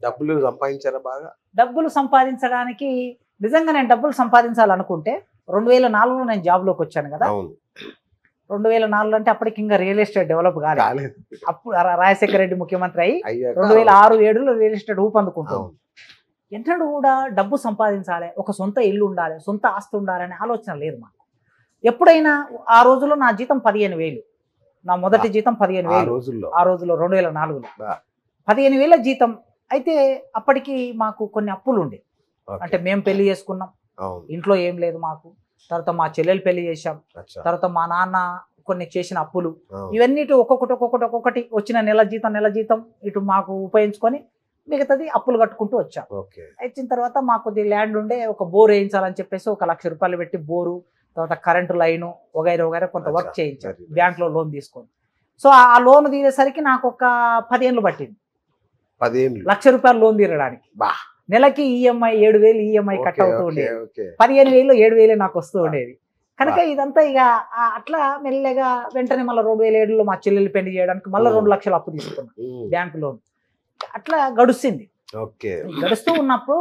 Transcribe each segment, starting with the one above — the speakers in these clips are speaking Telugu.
డబ్బులు సంపాదించారా బాగా? డబ్బులు సంపాదించడానికి నిజంగా నేను డబ్బులు సంపాదించాలనుకుంటే 2004లో నేను జాబ్లోకి వచ్చాను కదా. అవును. 2004 అంటే అప్పటికి ఇంకా రియల్ ఎస్టేట్ డెవలప్ కాలేదు. కాలేదు. అప్పుడు రాజశేఖర రెడ్డి ముఖ్యమంత్రి అయ్యి అయ్యాక 2006-7లో రియల్ ఎస్టేట్ ఊపందుకుంటుంది. అవును. ఎన్నడూ కూడా డబ్బు సంపాదించాలి, ఒక సొంత ఇల్లు ఉండాలి, సొంత ఆస్తి ఉండాలనే ఆలోచన లేదు మాకు. ఎప్పుడైనా ఆ రోజుల్లో నా జీతం 15,000, నా మొదటి జీతం ఆ 15,000 రోజుల్లో. ఆ రోజుల్లో 2004లో బా. 15,000 జీతం. అయితే అప్పటికి మాకు కొన్ని అప్పులు ఉండే. ఓకే. అంటే మేము పెళ్లి చేసుకున్నాం, అవును. ఇంట్లో ఏం లేదు మాకు. తర్వాత మా చెల్లెలు పెళ్లి చేశాం, అచ్చా. తర్వాత మా నాన్న కొన్ని చేసిన అప్పులు, అవును. ఇవన్నీ ఒక్కొక్కటి వచ్చిన నెల జీతం ఇటు మాకు ఉపయోగించుకొని మిగతాది అప్పులు కట్టుకుంటూ వచ్చాం. ఓకే. వచ్చిన తర్వాత మాకు కొద్ది ల్యాండ్ ఉండే, ఒక బోర్ వేయించాలని చెప్పేసి 1,00,000 రూపాయలు పెట్టి బోరు, తర్వాత కరెంటు లైను వగైరా కొంత వర్క్ చేయించాం very nice. బ్యాంక్లో లోన్ తీసుకొని. సో ఆ లోన్ తీరేసరికి నాకు ఒక 10 ఏళ్ళు పట్టింది 10 ఏళ్ళు. 1,00,000 రూపాయలు లోన్ తీరడానికి. బా. నెలకి ఈఎంఐ 7,000 ఈఎంఐ కట్ ఓకే, అవుతూ ఓకే, ఉండేది. ఓకే. 15,000 7,000 నాకు వస్తూ ఉండేది. కనుక ఇదంతా ఇక అట్లా మెల్లగా వెంటనే మళ్ళీ 2007లో మా చెల్లెలు పెళ్లి చేయడానికి మళ్ళీ 2 లక్షలు అప్పు తీసుకున్నాం బ్యాంకు లోన్. అట్లా గడుస్తుంది. ఓకే. గడుస్తూ ఉన్నప్పుడు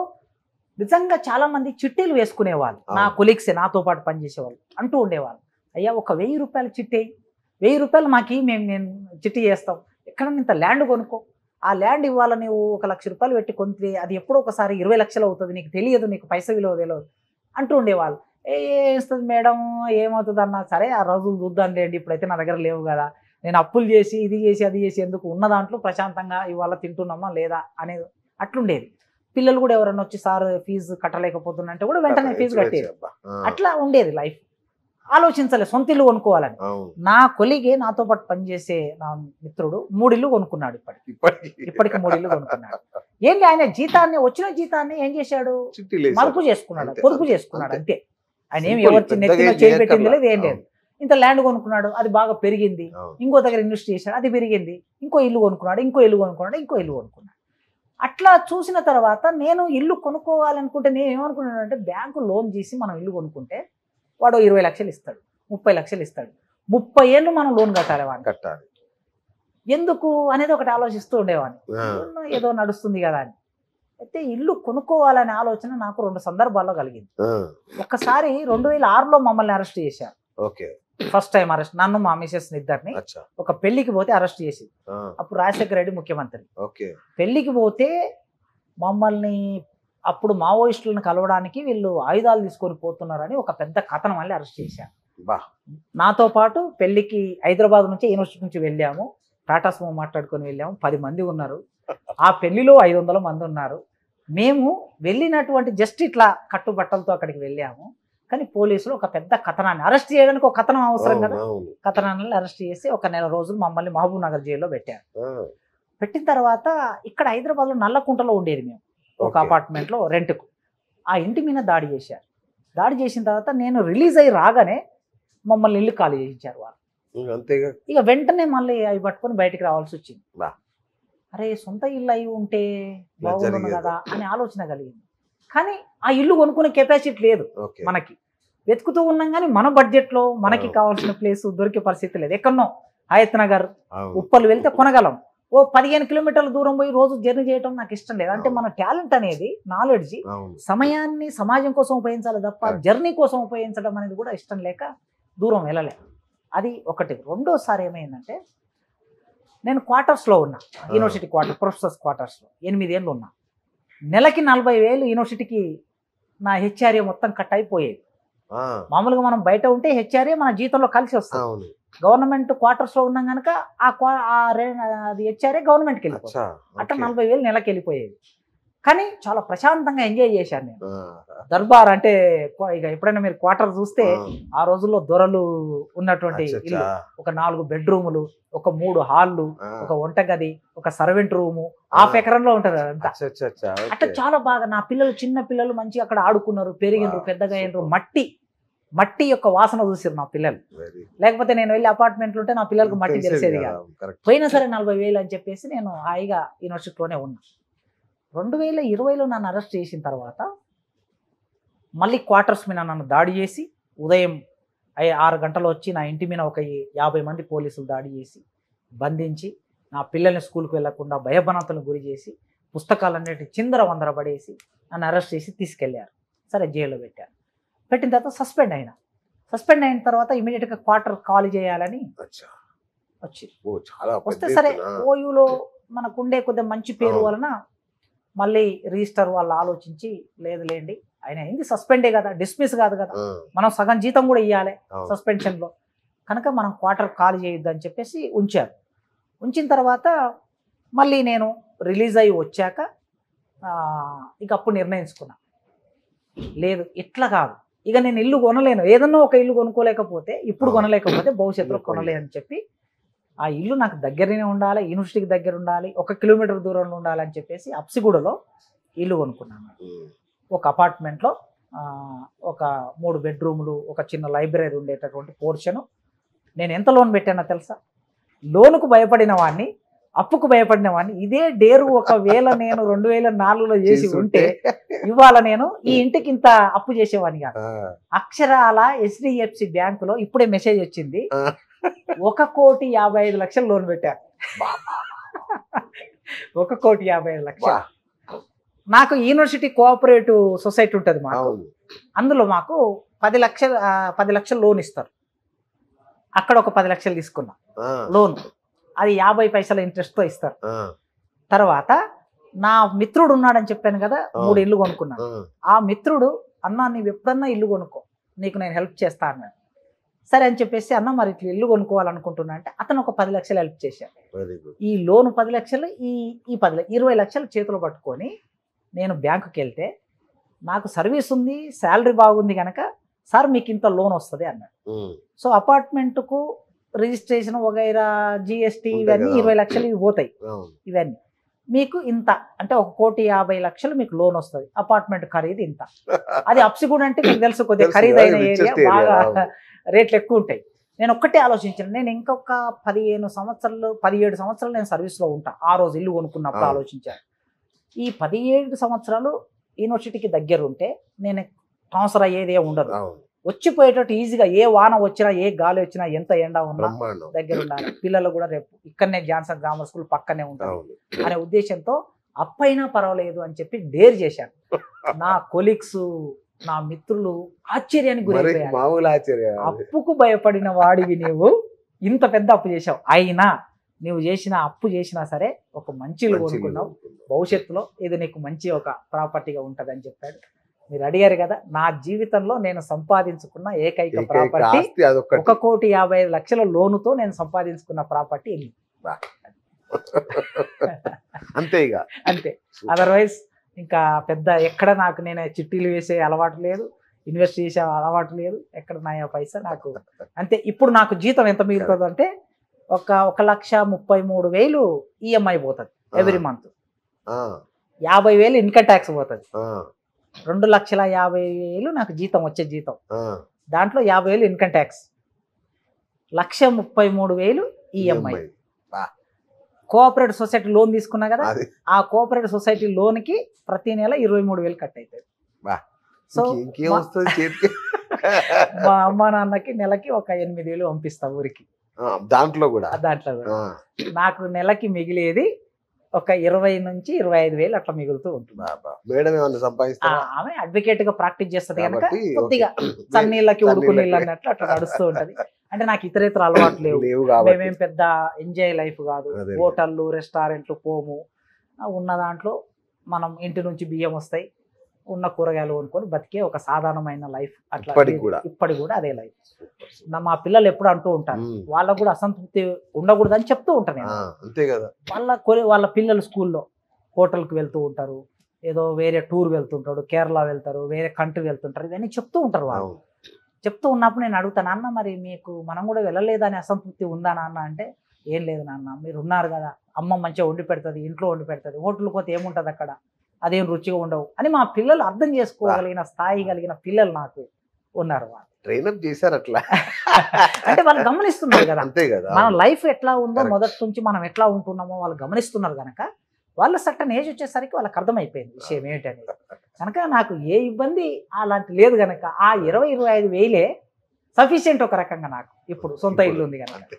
నిజంగా చాలా మంది చిట్టీలు వేసుకునేవాళ్ళు, నా కొలీగ్సే, నాతో పాటు పనిచేసేవాళ్ళు అంటూ ఉండేవాళ్ళు, అయ్యా ఒక 1,000 రూపాయలు చిట్టి, 1,000 రూపాయలు మాకి నేను చిట్టి చేస్తాం, ఎక్కడ ఇంత ల్యాండ్ కొనుక్కో, ఆ ల్యాండ్ ఇవ్వాలి, నువ్వు 1,00,000 రూపాయలు పెట్టి కొంటే అది ఎప్పుడో ఒకసారి 20 లక్షలు అవుతుంది, నీకు తెలియదు, నీకు పైసా విలువ తెలియదు అంటూ ఉండేవాళ్ళు. ఏస్తుంది మేడం, ఏమవుతుంది అన్న, సరే ఆ రోజులు చూద్దాం లేండి, ఇప్పుడైతే నా దగ్గర లేవు కదా, నేను అప్పులు చేసి ఇది చేసి అది చేసి ఎందుకు, ఉన్న దాంట్లో ప్రశాంతంగా ఇవాళ తింటున్నామా లేదా అనేది అట్లుండేది. పిల్లలు కూడా ఎవరన్నా వచ్చి సార్ ఫీజు కట్టలేకపోతున్నంటే కూడా వెంటనే ఫీజు కట్టేది. అట్లా ఉండేది లైఫ్. ఆలోచించలే సొంత ఇల్లు కొనుక్కోవాలని. నా కొలిగే, నాతో పాటు పనిచేసే నా మిత్రుడు 3 ఇల్లు కొనుక్కున్నాడు. ఇప్పటికి 3 ఇల్లు కొనుక్కున్నాడు. ఏంటి, ఆయన జీతాన్ని, వచ్చిన జీతాన్ని ఏం చేశాడు, మలుపు చేసుకున్నాడు, పొదుపు చేసుకున్నాడు అంతే. ఆయన ఏమి ఎవరి నెత్తిలో చేపెట్టింది లేదు, ఏం లేదు. ఇంత ల్యాండ్ కొనుక్కున్నాడు, అది బాగా పెరిగింది, ఇంకో దగ్గర ఇన్వెస్ట్ చేశాడు, అది పెరిగింది, ఇంకో ఇల్లు కొనుక్కున్నాడు, ఇంకో ఇల్లు కొనుక్కున్నాడు. అట్లా చూసిన తర్వాత నేను ఇల్లు కొనుక్కోవాలనుకుంటే నేను ఏమనుకున్నాను అంటే, బ్యాంకు లోన్ తీసి మనం ఇల్లు కొనుక్కుంటే వాడు 20 లక్షలు ఇస్తాడు, 30 లక్షలు ఇస్తాడు, 30 ఏళ్ళు మనం లోన్ కట్టాలి వాడిని, ఎందుకు అనేది ఒకటి ఆలోచిస్తూ ఉండేవాడిని. ఏదో నడుస్తుంది కదా అని. అయితే ఇల్లు కొనుక్కోవాలనే ఆలోచన నాకు 2 సందర్భాల్లో కలిగింది. ఒకసారి 2006లో మమ్మల్ని అరెస్ట్ చేశారు. ఫస్ట్ టైం అరెస్ట్, నన్ను మా మిసెస్ ఇద్దరిని ఒక పెళ్లికి పోతే అరెస్ట్ చేసి, అప్పుడు రాజశేఖర రెడ్డి ముఖ్యమంత్రి. పెళ్లికి పోతే మమ్మల్ని అప్పుడు మావోయిస్టులను కలవడానికి వీళ్ళు ఆయుధాలు తీసుకొని పోతున్నారని ఒక పెద్ద కథనం మళ్ళీ అరెస్ట్ చేశారు. నాతో పాటు పెళ్లికి హైదరాబాద్ నుంచి, యూనివర్సిటీ నుంచి వెళ్ళాము, టాటా సుమో మాట్లాడుకొని వెళ్ళాము, 10 మంది ఉన్నారు. ఆ పెళ్లిలో 500 మంది ఉన్నారు. మేము వెళ్ళినటువంటి జస్ట్ ఇట్లా కట్టుబట్టలతో అక్కడికి వెళ్ళాము. కానీ పోలీసులు ఒక పెద్ద కథనాన్ని, అరెస్ట్ చేయడానికి ఒక కథనం అవసరం కదా, కథనాన్ని అరెస్ట్ చేసి ఒక నెల రోజులు మమ్మల్ని మహబూబ్ నగర్ జైల్లో పెట్టారు. పెట్టిన తర్వాత ఇక్కడ హైదరాబాద్లో నల్లకుంటలో ఉండేది మేము, ఒక అపార్ట్మెంట్లో రెంట్కు. ఆ ఇంటి మీద దాడి చేశారు. దాడి చేసిన తర్వాత నేను రిలీజ్ అయ్యి రాగానే మమ్మల్ని ఇల్లు ఖాళీ చేయించారు వాళ్ళు. ఇక వెంటనే మళ్ళీ అవి పట్టుకొని బయటికి రావాల్సి వచ్చింది. అరే సొంత ఇల్లు అయి ఉంటే బాగుండును కదా అని ఆలోచన కలిగింది. కానీ ఆ ఇల్లు కొనుక్కునే కెపాసిటీ లేదు మనకి. వెతుకుతూ ఉన్నాం కానీ మన బడ్జెట్లో మనకి కావాల్సిన ప్లేస్ దొరికే పరిస్థితి లేదు. ఎక్కడనో హయత్ నగర్, ఉప్పల్ వెళ్తే కొనగలం. ఓ 15 కిలోమీటర్ల దూరం పోయి రోజు జర్నీ చేయడం నాకు ఇష్టం లేదు. అంటే మన టాలెంట్ అనేది, నాలెడ్జ్, సమయాన్ని సమాజం కోసం ఉపయోగించాలి తప్ప జర్నీ కోసం ఉపయోగించడం అనేది కూడా ఇష్టం లేక దూరం వెళ్ళలే. అది ఒకటి. రెండోసారి ఏమైందంటే, నేను క్వార్టర్స్లో ఉన్నా, యూనివర్సిటీ క్వార్టర్, ప్రొఫెసర్స్ క్వార్టర్స్లో 8 ఏళ్ళు ఉన్నా. నెలకి 40,000 యూనివర్సిటీకి నా హెచ్ఆర్ఏ మొత్తం కట్ అయిపోయేది. మామూలుగా మనం బయట ఉంటే హెచ్ఆర్ఏ మన జీతంలో కలిసి వస్తుంది. గవర్నమెంట్ క్వార్టర్స్లో ఉన్నాం కనుక అది హెచ్ఆర్ఏ గవర్నమెంట్కి వెళ్ళిపోతుంది. అట్లా 40,000 నెలకి వెళ్ళిపోయేది. కానీ చాలా ప్రశాంతంగా ఎంజాయ్ చేశాను నేను. దర్బార్ అంటే ఇక ఎప్పుడైనా మీరు క్వార్టర్ చూస్తే ఆ రోజుల్లో దొరలు ఉన్నటువంటి ఇల్లు, ఒక 4 బెడ్రూములు, ఒక 3 హాళ్ళు, ఒక వంటగది, ఒక సర్వెంట్ రూము, 1/2 ఎకరంలో ఉంటుంది అదంతా. అట్లా చాలా బాగా నా పిల్లలు, చిన్న పిల్లలు మంచిగా అక్కడ ఆడుకున్నారు, పెరిగినరు, పెద్దగా అయినరు. మట్టి యొక్క వాసన చూసారు నా పిల్లలు. లేకపోతే నేను వెళ్ళి అపార్ట్మెంట్లు ఉంటే నా పిల్లలకు మట్టి తెలిసేది కాదు. పోయినా సరే 40,000 అని చెప్పేసి నేను హాయిగా యూనివర్సిటీలోనే ఉన్నా. 2020లో నన్ను అరెస్ట్ చేసిన తర్వాత మళ్ళీ క్వార్టర్స్ మీద నన్ను దాడి చేసి, ఉదయం 6 గంటలు వచ్చి నా ఇంటి మీద ఒక 50 మంది పోలీసులు దాడి చేసి బంధించి, నా పిల్లల్ని స్కూల్కి వెళ్లకుండా భయభ్రాంతులకు గురి చేసి పుస్తకాలన్నిటి చిందర వందర పడేసి నన్ను అరెస్ట్ చేసి తీసుకెళ్లారు. సరే జైల్లో పెట్టారు. పెట్టిన తర్వాత సస్పెండ్ అయిన తర్వాత ఇమీడియట్గా క్వార్టర్ ఖాళీ చేయాలని అచ్చా. వచ్చింది. ఓ చాలా వస్తే పెద్ద సరే ఎత్తున. ఓయూలో మనకుండే కొద్దిగా మంచి పేరు అవును. వలన మళ్ళీ రిజిస్టర్ వాళ్ళు ఆలోచించి లేదులేండి ఆయన అయింది సస్పెండే కదా, డిస్మిస్ కాదు కదా, ఆ, మనం సగం జీతం కూడా ఇవ్వాలి అవును. సస్పెన్షన్లో, కనుక మనం క్వార్టర్ ఖాళీ చేయొద్దు అని చెప్పేసి ఉంచారు. ఉంచిన తర్వాత మళ్ళీ నేను రిలీజ్ అయ్యి వచ్చాక ఇక అప్పుడు నిర్ణయించుకున్నా, లేదు ఇట్లా కాదు, ఇక నేను ఇల్లు కొనలేను, ఏదన్నా ఒక ఇల్లు కొనుక్కోలేకపోతే ఇప్పుడు కొనలేకపోతే భవిష్యత్తులో కొనలేని చెప్పి ఆ ఇల్లు నాకు దగ్గరనే ఉండాలి, యూనివర్సిటీకి దగ్గర ఉండాలి, 1 కిలోమీటర్ దూరంలో ఉండాలి అని చెప్పేసి అప్సిగూడలో ఇల్లు కొనుక్కున్నాను. ఉమ్, ఒక అపార్ట్మెంట్లో ఒక 3 బెడ్రూములు, ఒక చిన్న లైబ్రరీ ఉండేటటువంటి పోర్షను. నేను ఎంత లోన్ పెట్టానో తెలుసా? లోనుకు భయపడిన వాడిని, అప్పుకు భయపడిన వాడిని ఇదే డేరు ఒకవేళ నేను 2004లో చేసి ఉంటే ఇవాళ నేను ఈ ఇంటికి ఇంత అప్పు చేసేవాడిని కాదు. ఆ, అక్షరాల HDFC బ్యాంకులో ఇప్పుడే మెసేజ్ వచ్చింది, ఆ. 1,55,00,000 లోన్ పెట్టారు. 1,55,00,000. వా, నాకు యూనివర్సిటీ కోఆపరేటివ్ సొసైటీ ఉంటుంది మాకు, అవును. అందులో మాకు 10 లక్షలు లోన్ ఇస్తారు. అక్కడ ఒక 10 లక్షలు తీసుకున్నా ఆ, లోన్, అది 50 పైసల ఇంట్రెస్ట్తో ఇస్తారు. ఆ, తర్వాత నా మిత్రుడు ఉన్నాడని చెప్పాను కదా, 3 ఇల్లు కొనుక్కున్నాను. ఆ, ఆ మిత్రుడు, అన్నా నీవు ఎప్పుడన్నా ఇల్లు కొనుక్కో, నీకు నేను హెల్ప్ చేస్తా అన్నాడు. సరే అని చెప్పేసి అన్న మరి ఇట్లా ఇల్లు కొనుక్కోవాలనుకుంటున్నా అంటే అతను ఒక 10 లక్షలు హెల్ప్ చేశాడు. Very good. ఈ లోన్ 10 లక్షలు, ఈ 20 లక్షలు చేతిలో పట్టుకొని నేను బ్యాంకుకి వెళ్తే, నాకు సర్వీస్ ఉంది, శాలరీ బాగుంది కనుక సార్ మీకు ఇంత లోన్ వస్తుంది అన్నాడు. ఉమ్, సో అపార్ట్మెంట్కు రిజిస్ట్రేషన్ వగైరా GST ఉంటాయి ఇవన్నీ కదా. 20 లక్షలు ఇవి పోతాయి. అవును. ఇవన్నీ మీకు ఇంత అంటే 1,50,00,000 మీకు లోన్ వస్తుంది, అపార్ట్మెంట్ ఖరీదు ఇంత. అది అప్సిగూడ అంటే మీకు తెలుసు కొద్దిగా తెలుసు, ఖరీదైన అది ఏరియా, richest area, బాగా అవును. రేట్లు ఎక్కువ ఉంటాయి. నేను ఒక్కటే ఆలోచించాను, నేను ఇంకొక 17 సంవత్సరాలు నేను సర్వీస్లో ఉంటా. ఆ రోజు ఇల్లు కొనుక్కున్నప్పుడు అవును. ఆలోచించాను, ఈ 17 సంవత్సరాలు యూనివర్సిటీకి దగ్గర ఉంటే నేను ట్రాన్స్ఫర్ అయ్యేదే ఉండదు, అవును. వచ్చిపోయేటట్టు ఈజీగా ఏ వాన వచ్చినా ఏ గాలి వచ్చినా ఎంత ఎండ ఉన్నా బ్రహ్మాండం. దగ్గర ఉండాలి. పిల్లలు కూడా రేపు ఇక్కడనే జాన్సన్ గ్రామర్ స్కూల్ పక్కనే ఉంటారు అవును. అనే ఉద్దేశంతో అప్పైనా పర్వాలేదు అని చెప్పి డేర్ చేశాను. నా కొలీగ్స్, నా మిత్రులు ఆశ్చర్యానికి మరి గురైపోయారు. మామూలు ఆశ్చర్యం. అప్పుకు భయపడిన వాడివి నీవు ఇంత పెద్ద అప్పు చేశావు, అయినా నువ్వు చేసిన అప్పు చేసినా సరే ఒక మంచి ఇల్లు మంచి ఇల్లు కొనుక్కున్నావు, కొనుక్కున్నావు. భవిష్యత్తులో ఇది నీకు మంచి ఒక ప్రాపర్టీగా ఉంటుంది అని చెప్పాడు. మీరు అడిగారు కదా, నా జీవితంలో నేను సంపాదించుకున్న ఏకైక ఏకైక ప్రాపర్టీ ఆస్తి అదొక్కటి. 1,55,00,000 లోనుతో నేను సంపాదించుకున్న ప్రాపర్టీ ఇల్లు. అంతే ఇక. అంతే. అదర్వైజ్ ఇంకా పెద్ద ఎక్కడ నాకు నేను చిట్టీలు వేసే అలవాటు లేదు, ఇన్వెస్ట్ చేసే అలవాటు లేదు, ఎక్కడ నా పైసా నాకు అంతే. ఇప్పుడు నాకు జీతం ఎంత మిగులుతుంది అంటే 1,33,000 EMI పోతుంది ఎవ్రీ మంత్, ఆ, 50,000 ఇన్కమ్ ట్యాక్స్ పోతుంది, ఆ, 2,50,000 నాకు జీతం, వచ్చే జీతం, ఆ. దాంట్లో 50,000 ఇన్కమ్ ట్యాక్స్, 1,33,000 EMI. బా, కోఆపరేటివ్ సొసైటీ లోన్ తీసుకున్నా కదా, అది ఆ కోఆపరేటివ్ సొసైటీ లోన్కి ప్రతి నెల 23,000 కట్ అవుతుంది. బా. సో ఇంకేం వస్తుంది చేతికి? మా అమ్మ నాన్నకి నెలకి ఒక 8,000 పంపిస్తా ఊరికి. ఆ, దాంట్లో కూడా. దాంట్లో కూడా ఆ, నాకు నెలకి మిగిలేది ఒక 20 నుంచి 25,000 అట్లా మిగులుతూ ఉంటుంది. బా, బా. మేడం ఏమన్నా సంపాదిస్తారా? ఆమె అడ్వకేట్ గా ప్రాక్టీస్ చేస్తుంది కనుక కాబట్టి కొద్దిగా ఓకే. చన్నీళ్ళకి ఉడుకు చన్నీళ్ళకి. నీళ్ళు అన్నట్లు అట్లా నడుస్తూ ఉంటది. అంటే నాకు ఇతరేతర అలవాటు లేవు, లేవు కాబట్టి. మేమేం పెద్ద ఎంజాయ్ లైఫ్ కాదు, అదే. హోటళ్ళు రెస్టారెంట్లు పోము. ఉన్న దాంట్లో మనం ఇంటి నుంచి బియ్యం వస్తాయి, ఉన్న కూరగాయలు కొనుక్కొని బతికే ఒక సాధారణమైన లైఫ్. అట్లా ఇప్పటికి కూడా అదే లైఫ్. మా పిల్లలు ఎప్పుడు అంటూ ఉంటారు, వాళ్ళకు కూడా అసంతృప్తి ఉండకూడదు అని చెప్తూ ఉంటాను నేను. అంతే కదా. వాళ్ళ పిల్లలు స్కూల్లో హోటల్కి వెళ్తూ ఉంటారు, ఏదో వేరే టూర్ వెళ్తుంటాడు, కేరళ వెళ్తారు, వేరే కంట్రీ వెళ్తుంటారు, ఇవన్నీ చెప్తూ ఉంటారు వాళ్ళు. చెప్తూ ఉన్నప్పుడు నేను అడుగుతాను, నాన్న మరి మీకు మనం కూడా వెళ్ళలేదని అసంతృప్తి ఉందా నాన్న అంటే, ఏం లేదు నాన్న, మీరు ఉన్నారు కదా, అమ్మ మంచిగా వండి పెడుతుంది, ఇంట్లో వండి పెడుతుంది, హోటల్కి పోతే ఏముంటుంది అక్కడ, అదేం రుచిగా ఉండవు అని మా పిల్లలు అర్థం చేసుకోగలిగిన స్థాయి కలిగిన పిల్లలు నాకు ఉన్నారు. వాళ్ళు ట్రైనప్ చేశారు అట్లా. అంటే వాళ్ళు గమనిస్తున్నారు కదా, అంతే కదా, మన లైఫ్ ఎట్లా ఉందో మొదటి నుంచి మనం ఎట్లా ఉంటున్నామో వాళ్ళు గమనిస్తున్నారు కనుక వాళ్ళ సర్టన్ ఏజ్ వచ్చేసరికి వాళ్ళకి అర్థమైపోయింది విషయం ఏంటనేది. కనుక నాకు ఏ ఇబ్బంది అలాంటి లేదు కనుక ఆ 20-25 వేలే సఫిషియెంట్ ఒక రకంగా నాకు ఇప్పుడు సొంత ఇల్లు ఉంది కనుక.